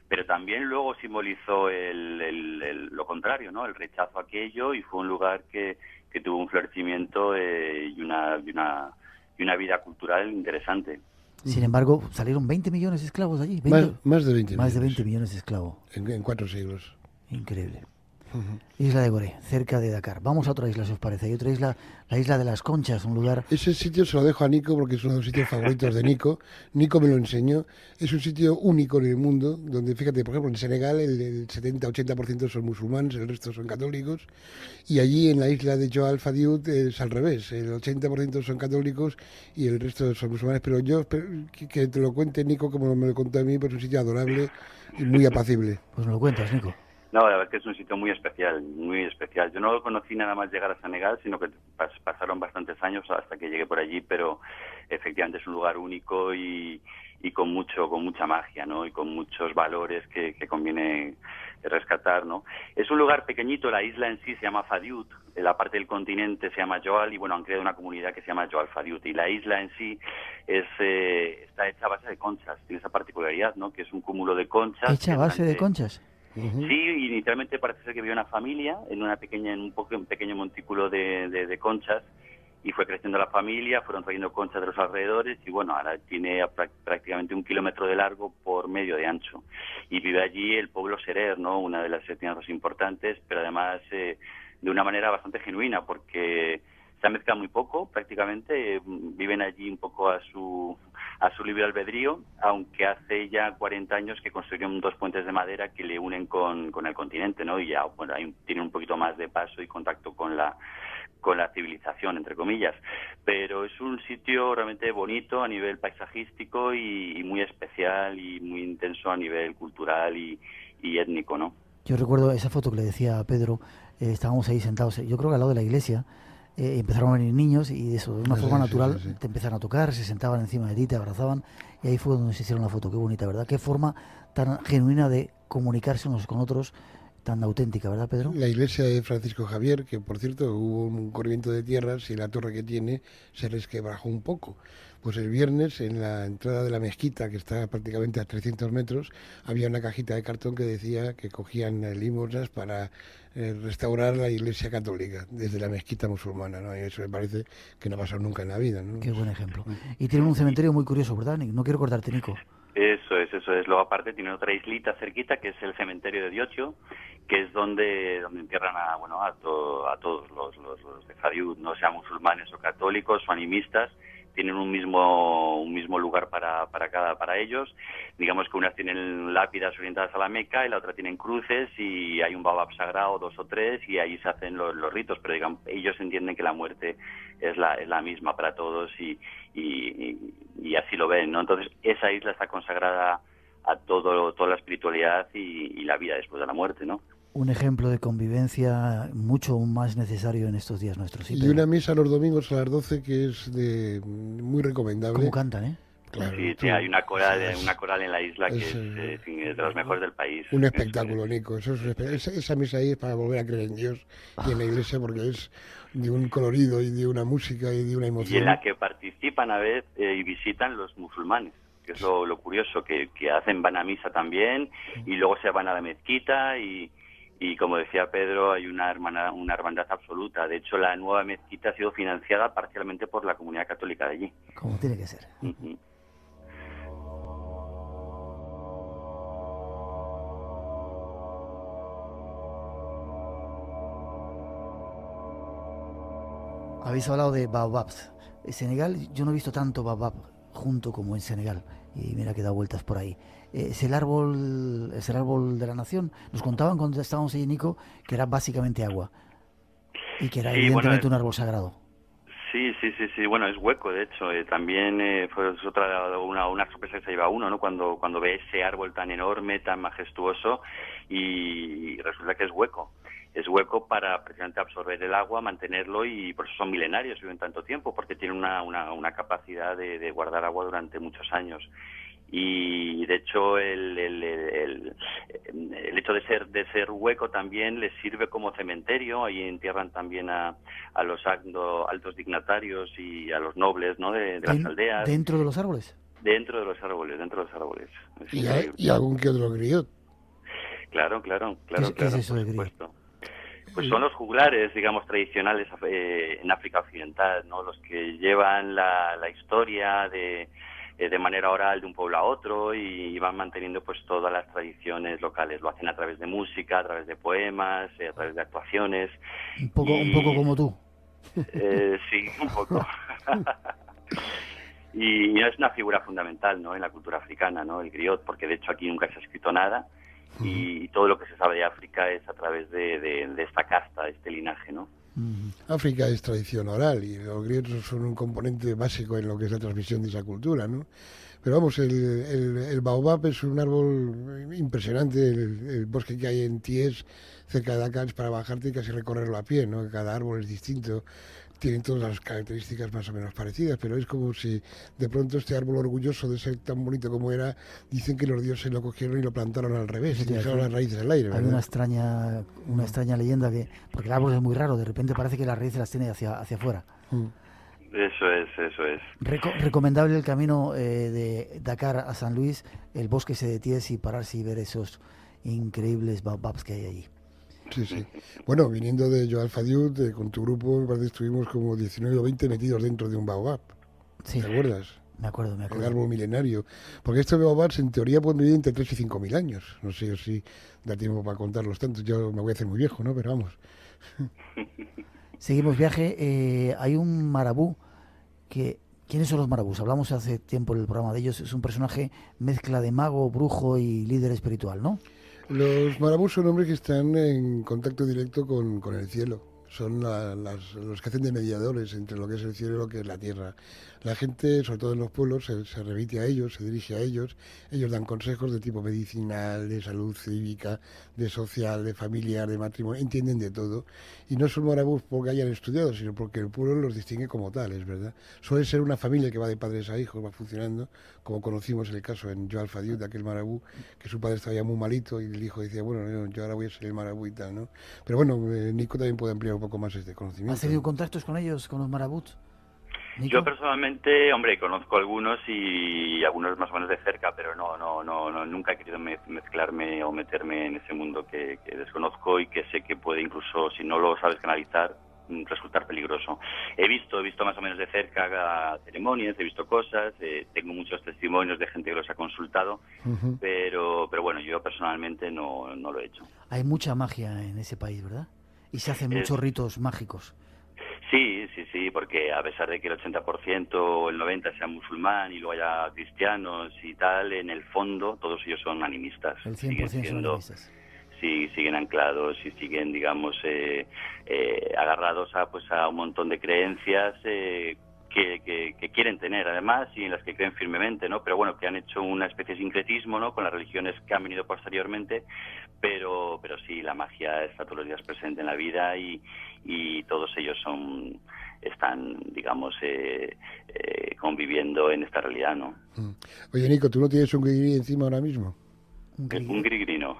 S5: Pero también luego simbolizó lo contrario, ¿no? El rechazo a aquello, y fue un lugar que tuvo un florecimiento y una vida cultural interesante.
S1: Sin embargo, salieron 20 millones de esclavos allí.
S4: Más de 20
S1: Más de 20 millones de esclavos.
S4: En 4 siglos.
S1: Increíble. Isla de Gorée, cerca de Dakar. Vamos a otra isla, si os parece. Hay otra isla, la isla de las Conchas, un lugar...
S4: Ese sitio se lo dejo a Nico porque es uno de los sitios favoritos de Nico. Nico me lo enseñó. Es un sitio único en el mundo, donde, fíjate, por ejemplo, en Senegal el 70-80% son musulmanes, el resto son católicos. Y allí en la isla de Joal Fadiouth es al revés, el 80% son católicos y el resto son musulmanes. Pero yo espero que te lo cuente Nico, como me lo contó a mí, pues es un sitio adorable y muy apacible.
S1: Pues me lo cuentas, Nico.
S5: No, la verdad es que es un sitio muy especial, muy especial. Yo no lo conocí nada más llegar a Senegal, sino que pasaron bastantes años hasta que llegué por allí, pero efectivamente es un lugar único y con mucha magia, ¿no? Y con muchos valores que conviene rescatar, ¿no? Es un lugar pequeñito, la isla en sí se llama Fadiouth, la parte del continente se llama Joal y bueno, han creado una comunidad que se llama Joal Fadiouth y la isla en sí está hecha a base de conchas, tiene esa particularidad, ¿no? Que es un cúmulo de conchas.
S1: ¿Hecha a base de conchas?
S5: Sí, inicialmente parece ser que vivía una familia en un pequeño montículo de conchas y fue creciendo la familia, fueron trayendo conchas de los alrededores y bueno, ahora tiene prácticamente 1 kilómetro de largo por medio de ancho. Y vive allí el pueblo serer, ¿no? Una de las etnias importantes, pero además de una manera bastante genuina porque se han mezclado muy poco, prácticamente, viven allí un poco a su libre albedrío, aunque hace ya 40 años que construyeron 2 puentes de madera que le unen con el continente, ¿no? Y ya, bueno, tienen un poquito más de paso y contacto con la civilización, entre comillas. Pero es un sitio realmente bonito a nivel paisajístico y muy especial y muy intenso a nivel cultural y étnico, ¿no?
S1: Yo recuerdo esa foto que le decía a Pedro, estábamos ahí sentados, yo creo que al lado de la iglesia, empezaron a venir niños y de eso, de una forma natural,
S4: sí.
S1: te empezaron a tocar, se sentaban encima de ti, te abrazaban y ahí fue donde se hicieron la foto. Qué bonita, ¿verdad? Qué forma tan genuina de comunicarse unos con otros, tan auténtica, ¿verdad, Pedro?
S4: La iglesia de Francisco Javier, que por cierto hubo un corrimiento de tierras y la torre que tiene se resquebrajó un poco. Pues el viernes en la entrada de la mezquita, que está prácticamente a 300 metros, había una cajita de cartón que decía que cogían limosnas para restaurar la iglesia católica desde la mezquita musulmana, ¿no? Y eso me parece que no ha pasado nunca en la vida, ¿no?
S1: Qué buen ejemplo. Y tienen un cementerio muy curioso, ¿verdad, Nick? No quiero cortarte, Nico.
S5: Eso es. Luego aparte tiene otra islita cerquita que es el cementerio de Diocho, que es donde entierran a todos los de Fadiouth, no sean musulmanes o católicos o animistas. Tienen un mismo lugar para ellos. Digamos que unas tienen lápidas orientadas a la Meca y la otra tienen cruces y hay un babab sagrado, 2 o 3 y ahí se hacen los ritos, pero digamos, ellos entienden que la muerte es la misma para todos y así lo ven, ¿no? Entonces esa isla está consagrada a toda la espiritualidad y la vida después de la muerte, ¿no?
S1: Un ejemplo de convivencia mucho más necesario en estos días nuestros. Sí,
S4: y una misa los domingos a las 12 que es muy recomendable.
S1: Como cantan, ¿eh?
S4: Claro,
S5: sí, hay una coral en la isla que es de los mejores del país.
S4: Un espectáculo, Nico. Esa misa ahí es para volver a creer en Dios y en la iglesia porque es de un colorido y de una música y de una emoción.
S5: Y en la que participan a vez y visitan los musulmanes, que es lo curioso, que van a misa también y luego se van a la mezquita y como decía Pedro, hay una hermandad absoluta. De hecho, la nueva mezquita ha sido financiada parcialmente por la comunidad católica de allí.
S1: Como tiene que ser.
S5: Uh-huh.
S1: Habéis hablado de baobabs. En Senegal, yo no he visto tanto baobab junto como en Senegal. Y mira que da vueltas por ahí. Es el árbol de la nación. Nos contaban cuando estábamos allí, Nico, que era básicamente agua. Y que era evidentemente un árbol sagrado.
S5: Sí. Bueno, es hueco, de hecho. También fue una sorpresa que se lleva uno, ¿no? Cuando ve ese árbol tan enorme, tan majestuoso, y resulta que es hueco. Es hueco para precisamente absorber el agua, mantenerlo, y por eso son milenarios, viven tanto tiempo, porque tienen una capacidad de guardar agua durante muchos años. Y de hecho el hecho de ser hueco también les sirve como cementerio. Ahí entierran también a los altos dignatarios y a los nobles, ¿no? de las aldeas.
S1: ¿Dentro de los árboles?
S5: Dentro de los árboles.
S4: Y algún que otro griot.
S5: Claro.
S1: ¿Qué es eso de griot?
S5: Pues son los juglares, digamos, tradicionales en África Occidental, ¿no? Los que llevan la historia de de manera oral de un pueblo a otro y van manteniendo pues todas las tradiciones locales. Lo hacen a través de música, a través de poemas, a través de actuaciones.
S1: Un poco como tú.
S5: Sí, un poco. Y es una figura fundamental, ¿no?, en la cultura africana, ¿no?, el griot, porque de hecho aquí nunca se ha escrito nada y todo lo que se sabe de África es a través de esta casta, de este linaje, ¿no?
S4: África es tradición oral y los griots son un componente básico en lo que es la transmisión de esa cultura, ¿no? Pero vamos, el baobab es un árbol impresionante, el bosque que hay en Thiès, cerca de Dakar, es para bajarte y casi recorrerlo a pie, ¿no? Cada árbol es distinto, tienen todas las características más o menos parecidas, pero es como si de pronto este árbol orgulloso de ser tan bonito como era, dicen que los dioses lo cogieron y lo plantaron al revés, y dejaron las raíces al aire, ¿verdad?
S1: Hay una extraña leyenda porque el árbol es muy raro, de repente parece que las raíces las tiene hacia afuera.
S5: Eso es.
S1: Recomendable el camino de Dakar a San Luis, el bosque se de Thiès y pararse y ver esos increíbles baobabs que hay allí.
S4: Sí. Bueno, viniendo de Joal Fadiouth, con tu grupo, me parece que estuvimos como 19 o 20 metidos dentro de un baobab.
S1: Sí.
S4: ¿Te acuerdas?
S1: Me acuerdo.
S4: El árbol milenario. Porque estos baobabs en teoría pueden vivir entre 3 y 5 mil años. No sé si da tiempo para contarlos tantos. Yo me voy a hacer muy viejo, ¿no? Pero vamos.
S1: Seguimos viaje. Hay un marabú ¿Quiénes son los marabús? Hablamos hace tiempo en el programa de ellos. Es un personaje mezcla de mago, brujo y líder espiritual, ¿no?
S4: Los marabús son hombres que están en contacto directo con el cielo. Son los que hacen de mediadores entre lo que es el cielo y lo que es la tierra. La gente, sobre todo en los pueblos, se remite a ellos, se dirige a ellos. Ellos dan consejos de tipo medicinal, de salud cívica, de social, de familiar, de matrimonio. Entienden de todo. Y no son marabús porque hayan estudiado, sino porque el pueblo los distingue como tales, ¿verdad? Suele ser una familia que va de padres a hijos, va funcionando, como conocimos el caso en Joal Fadiouth, de aquel marabú, que su padre estaba ya muy malito y el hijo decía, bueno, yo ahora voy a ser el marabú y tal, ¿no? Pero bueno, Nico también puede ampliar un poco más este conocimiento.
S1: ¿Has tenido contactos con ellos, con los marabuts? ¿Nico?
S5: Yo personalmente, hombre, conozco algunos y algunos más o menos de cerca, pero no nunca he querido mezclarme o meterme en ese mundo que desconozco y que sé que puede incluso, si no lo sabes canalizar, resultar peligroso. He visto más o menos de cerca ceremonias, he visto cosas, tengo muchos testimonios de gente que los ha consultado, pero bueno, yo personalmente no lo he hecho.
S1: Hay mucha magia en ese país, ¿verdad? Y se hacen muchos ritos mágicos.
S5: Sí, porque a pesar de que el 80% o el 90% sea musulmán y luego haya cristianos y tal, en el fondo todos ellos son animistas.
S1: El 100% son animistas.
S5: Sí, siguen anclados y siguen, digamos, agarrados a un montón de creencias que quieren tener, además, y en las que creen firmemente, ¿no? Pero bueno, que han hecho una especie de sincretismo, ¿no?, con las religiones que han venido posteriormente, pero sí, la magia está todos los días presente en la vida y todos ellos están, digamos, conviviendo en esta realidad, ¿no?
S4: Oye, Nico, ¿tú no tienes un grigri encima ahora mismo?
S5: Un grigri no.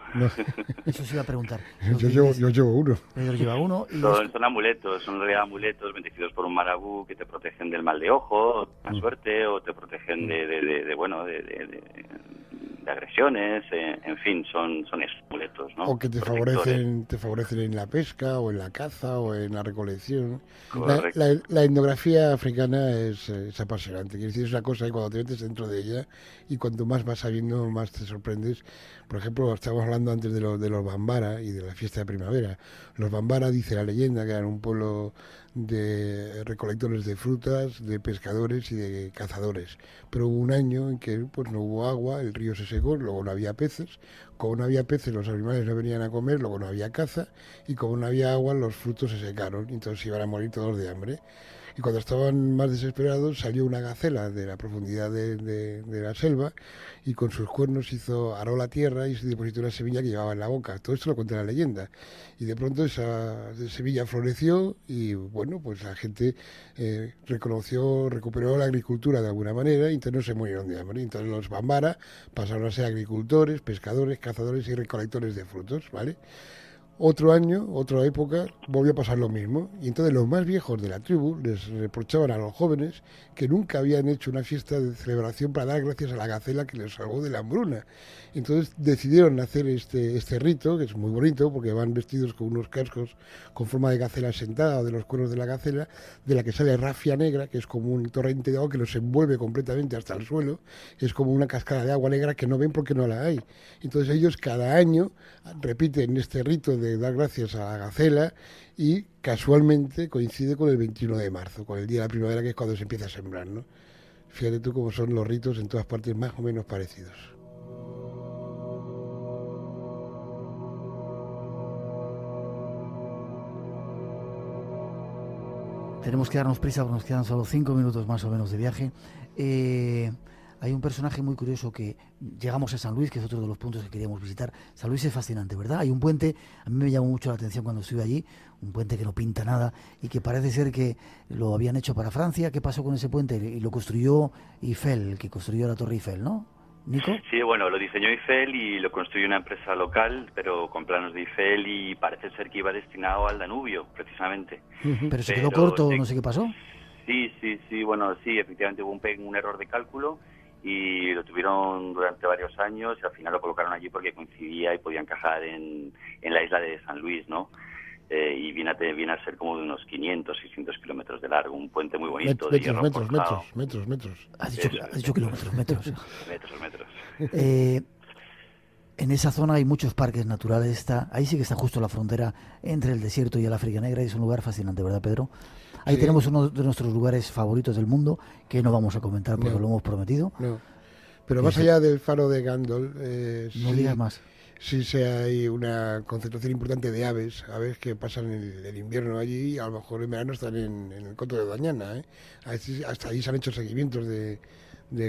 S1: Eso se iba a preguntar.
S4: Yo llevo uno.
S1: Pedro lleva uno. Y
S5: son amuletos, son amuletos bendecidos por un marabú que te protegen del mal de ojo, la suerte, o te protegen de agresiones, en fin, son esos amuletos, ¿no?
S4: O que te favorecen en la pesca, o en la caza, o en la recolección. La etnografía africana es apasionante, quiere decir, es una cosa que cuando te metes dentro de ella y cuanto más vas sabiendo, más te sorprendes. Por ejemplo, estábamos hablando antes de los Bambara y de la fiesta de primavera. Los Bambara, dice la leyenda, que eran un pueblo de recolectores de frutas, de pescadores y de cazadores. Pero hubo un año en que pues no hubo agua, el río se secó, luego no había peces. Como no había peces, los animales no venían a comer, luego no había caza, y como no había agua, los frutos se secaron, y entonces iban a morir todos de hambre. Y cuando estaban más desesperados, salió una gacela de la profundidad de la selva y con sus cuernos aró la tierra y se depositó una semilla que llevaba en la boca. Todo esto lo cuenta la leyenda. Y de pronto esa semilla floreció y, bueno, pues la gente recuperó la agricultura de alguna manera y entonces no se murieron de hambre. Entonces los Bambara pasaron a ser agricultores, pescadores, cazadores y recolectores de frutos, ¿vale? Otro año, otra época, volvió a pasar lo mismo. Y entonces los más viejos de la tribu les reprochaban a los jóvenes que nunca habían hecho una fiesta de celebración para dar gracias a la gacela que les salvó de la hambruna. Entonces decidieron hacer este rito, que es muy bonito, porque van vestidos con unos cascos con forma de gacela sentada o de los cuernos de la gacela, de la que sale rafia negra, que es como un torrente de agua que los envuelve completamente hasta el suelo. Es como una cascada de agua negra que no ven porque no la hay. Entonces ellos cada año repiten este rito de dar gracias a la gacela y casualmente coincide con el 21 de marzo, con el día de la primavera, que es cuando se empieza a sembrar, ¿no? Fíjate tú cómo son los ritos en todas partes más o menos parecidos.
S1: Tenemos que darnos prisa porque nos quedan solo 5 minutos más o menos de viaje. Hay un personaje muy curioso que llegamos a San Luis, que es otro de los puntos que queríamos visitar. San Luis es fascinante, ¿verdad? Hay un puente, a mí me llamó mucho la atención cuando estuve allí, un puente que no pinta nada y que parece ser que lo habían hecho para Francia. ¿Qué pasó con ese puente? Y lo construyó Eiffel, el que construyó la Torre Eiffel, ¿no? ¿Nico?
S5: Sí, bueno, lo diseñó Eiffel y lo construyó una empresa local, pero con planos de Eiffel, y parece ser que iba destinado al Danubio, precisamente.
S1: Pero se quedó corto, no sé qué pasó.
S5: Sí, bueno, sí, efectivamente hubo un error de cálculo y lo tuvieron durante varios años y al final lo colocaron allí porque coincidía y podía encajar en la isla de San Luis, ¿no? Y viene a ser como de unos 500, 600 kilómetros de largo, un puente muy bonito de hierro forjado.
S4: Metros.
S1: Has dicho kilómetros, metros.
S5: Metros.
S1: En esa zona hay muchos parques naturales. Ahí sí que está justo la frontera entre el desierto y el África Negra, y es un lugar fascinante, ¿verdad, Pedro? Ahí tenemos uno de nuestros lugares favoritos del mundo, que no vamos a comentar porque lo hemos prometido.
S4: No. Pero más allá del faro de Gandol,
S1: no digas más.
S4: Sí hay una concentración importante de aves que pasan el invierno allí y a lo mejor en verano están en el Coto de Doñana. Hasta ahí se han hecho seguimientos de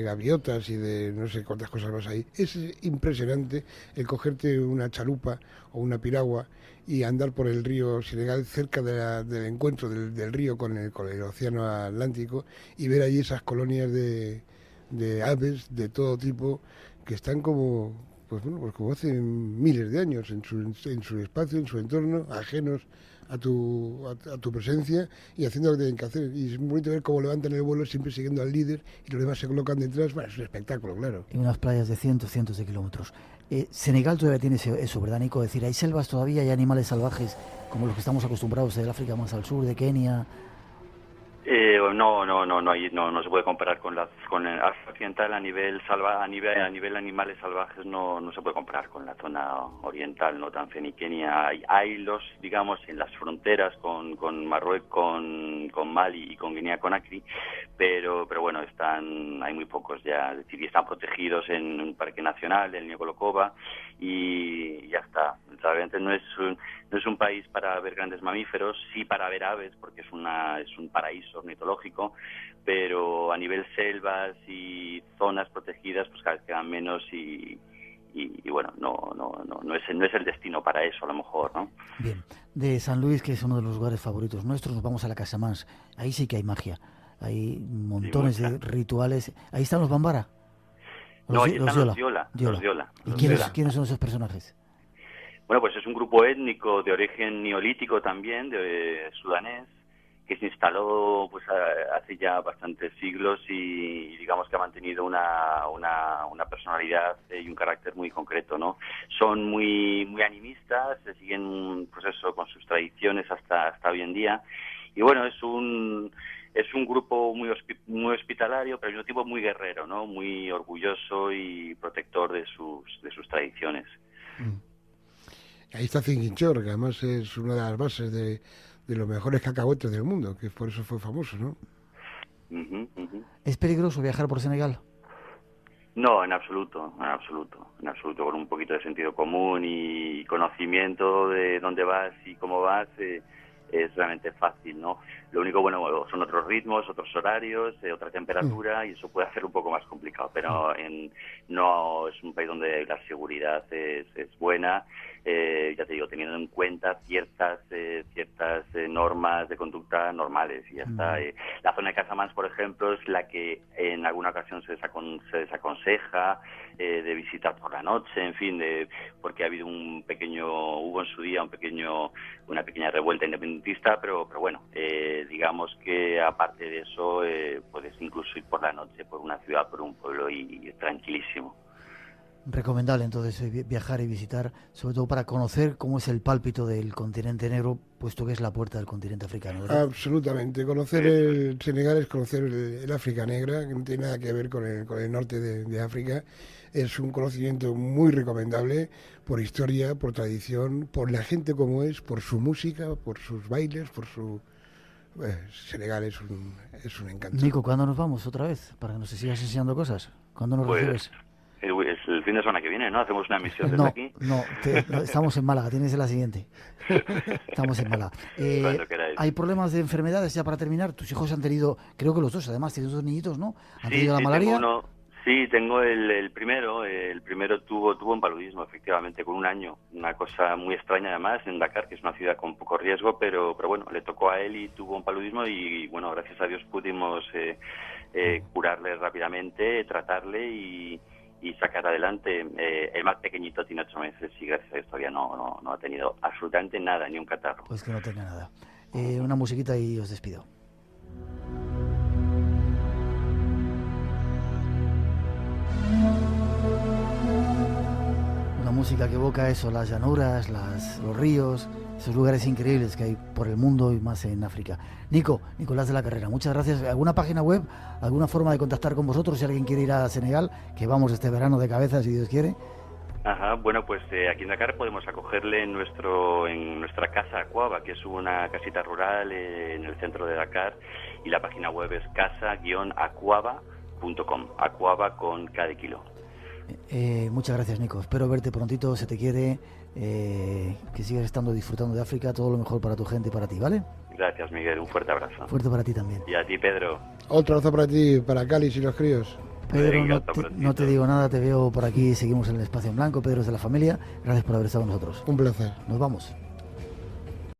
S4: gaviotas y de no sé cuántas cosas más ahí. Es impresionante el cogerte una chalupa o una piragua y andar por el río Senegal cerca del encuentro del río con el océano Atlántico y ver allí esas colonias de aves de todo tipo que están como hace miles de años en su espacio, en su entorno, ajenos a tu presencia y haciendo lo que tienen que hacer. Y es muy bonito ver cómo levantan el vuelo siempre siguiendo al líder y los demás se colocan detrás. Bueno, es un espectáculo, claro.
S1: Y unas playas de cientos de kilómetros. Senegal todavía tiene eso, ¿verdad, Nico? Es decir, hay selvas todavía, hay animales salvajes como los que estamos acostumbrados del África más al sur, de Kenia.
S5: No se puede comparar con el África Occidental a nivel animales salvajes, no se puede comparar con la zona oriental, no Tanzania ni Kenia. Hay los, digamos, en las fronteras con Marruecos, con Mali y con Guinea Conakry, pero bueno, hay muy pocos ya, es decir, y están protegidos en un parque nacional, el Niokolo-Koba, y ya está. Realmente no es un país para ver grandes mamíferos, sí para ver aves, porque es un paraíso ornitológico, pero a nivel selvas y zonas protegidas pues cada vez quedan menos y bueno, no es el destino para eso a lo mejor, ¿no?
S1: Bien, de San Luis, que es uno de los lugares favoritos nuestros, nos vamos a la Casamance. Ahí sí que hay magia, hay montones de rituales. Ahí están los Bambara.
S5: Ahí están los Diola.
S1: ¿Y quiénes son esos personajes?
S5: Bueno, pues es un grupo étnico de origen neolítico también, de sudanés, que se instaló pues hace ya bastantes siglos y digamos que ha mantenido una personalidad y un carácter muy concreto, ¿no? Son muy animistas, se siguen pues eso con sus tradiciones hasta hoy en día, y bueno, es un grupo muy hospitalario, pero al mismo tiempo muy guerrero, ¿no? Muy orgulloso y protector de sus tradiciones.
S4: Ahí está Ziguinchor, que además es una de las bases de los mejores cacahuetes del mundo, que por eso fue famoso, ¿no?
S1: ¿Es peligroso viajar por Senegal?
S5: No, en absoluto, con un poquito de sentido común y conocimiento de dónde vas y cómo vas, es realmente fácil, ¿no? Lo único, bueno, son otros ritmos, otros horarios, otra temperatura, y eso puede hacer un poco más complicado, pero no es un país donde la seguridad es buena, ya te digo, teniendo en cuenta ciertas normas de conducta normales, y ya está. La zona de Casamance, por ejemplo, es la que en alguna ocasión se desaconseja, de visitar por la noche, en fin, porque ha habido hubo en su día una pequeña revuelta independentista, pero bueno, digamos que aparte de eso puedes incluso ir por la noche por una ciudad, por un pueblo y es tranquilísimo.
S1: Recomendable entonces viajar y visitar, sobre todo para conocer cómo es el pálpito del continente negro, puesto que es la puerta del continente africano, ¿verdad?
S4: Absolutamente. Conocer el Senegal es conocer el África negra, que no tiene nada que ver con el norte de África. Es un conocimiento muy recomendable por historia, por tradición, por la gente como es, por su música, por sus bailes, por su... Senegal es un encanto.
S1: Nico, ¿cuándo nos vamos otra vez? Para que nos sigas enseñando cosas. ¿Cuándo nos recibes?
S5: Es el fin de semana que viene, ¿no? Hacemos una emisión desde aquí.
S1: No, estamos en Málaga, tienes la siguiente. Estamos en Málaga. ¿Hay problemas de enfermedades ya para terminar? Tus hijos han tenido, creo que los dos, además, tienes 2 niñitos, ¿no? ¿Han tenido la malaria?
S5: Tengo el primero. El primero tuvo un paludismo, efectivamente, con 1 año. Una cosa muy extraña, además, en Dakar, que es una ciudad con poco riesgo, pero bueno, le tocó a él y tuvo un paludismo y, bueno, gracias a Dios pudimos curarle rápidamente, tratarle y sacar adelante. El más pequeñito tiene 8 meses y gracias a Dios todavía no ha tenido absolutamente nada, ni un catarro.
S1: Pues que no tenga nada. Una musiquita y os despido. Una música que evoca eso, las llanuras, los ríos, esos lugares increíbles que hay por el mundo y más en África. Nicolás de la Carrera, muchas gracias. ¿Alguna página web, alguna forma de contactar con vosotros si alguien quiere ir a Senegal, que vamos este verano de cabeza si Dios quiere?
S5: Ajá, bueno, pues aquí en Dakar podemos acogerle en nuestra casa Akuaba, que es una casita rural en el centro de Dakar, y la página web es casa-akuaba.com, Akuaba con K de kilo.
S1: Muchas gracias, Nico. Espero verte prontito, se te quiere, que sigas disfrutando de África, todo lo mejor para tu gente y para ti, ¿vale?
S5: Gracias, Miguel, un fuerte abrazo.
S1: Fuerte para ti también.
S5: Y a ti, Pedro.
S4: Otro abrazo para ti, para Cáliz y los críos.
S1: Pedro, no te digo nada, te veo por aquí, seguimos en el Espacio en Blanco. Pedro es de la familia, gracias por haber estado con nosotros.
S4: Un placer.
S1: Nos vamos.